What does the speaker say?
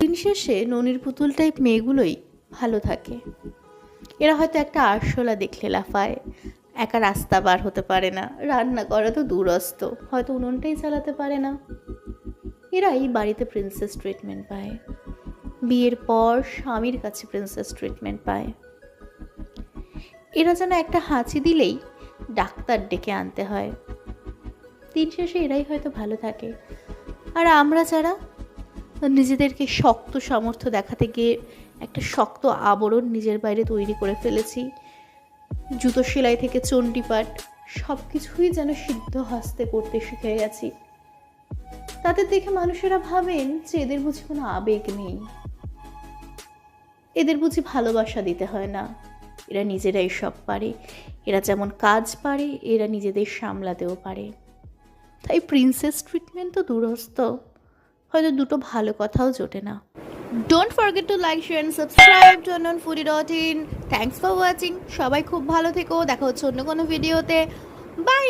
দিন শেষে ননির পুতুল টাইপ মেয়েগুলোই ভালো থাকে। এরা হয়তো একটা আরশোলা দেখলে লাফায়, একা রাস্তা বার হতে পারে না, রান্না করা তো দূরস্থ, হয়তো উনুনটাই চালাতে পারে না। এরাই বাড়িতে প্রিন্সেস ট্রিটমেন্ট পায়, বিয়ের পর স্বামীর কাছে প্রিন্সেস ট্রিটমেন্ট পায়। এরা যেন একটা হাঁচি দিলেই ডাক্তার ডেকে আনতে হয়। দিন শেষে এরাই হয়তো ভালো থাকে। আর আমরা যারা নিজেদেরকে শক্ত সামর্থ্য দেখাতে গিয়ে একটা শক্ত আবরণ নিজের বাইরে তৈরি করে ফেলেছি, জুতো সেলাই থেকে চণ্ডীপাঠ সব কিছুই যেন সিদ্ধ হস্তে করতে শিখে গেছি। তাদের দেখে মানুষেরা ভাবেন যে এদের বুঝি কোনো আবেগ নেই, এদের বুঝি ভালোবাসা দিতে হয় না, এরা নিজেরাই সব পারে, এরা যেমন কাজ পারে এরা নিজেদের সামলাতেও পারে। তাই প্রিন্সেস ট্রিটমেন্ট তো দূরস্থ, হয়তো দুটো ভালো কথাও জোটে না। Don't forget to like, share and subscribe to unknownfoodie.in। Thanks for watching. সবাই খুব ভালো থেকো, দেখা হচ্ছে অন্য কোনো ভিডিওতে। বাই।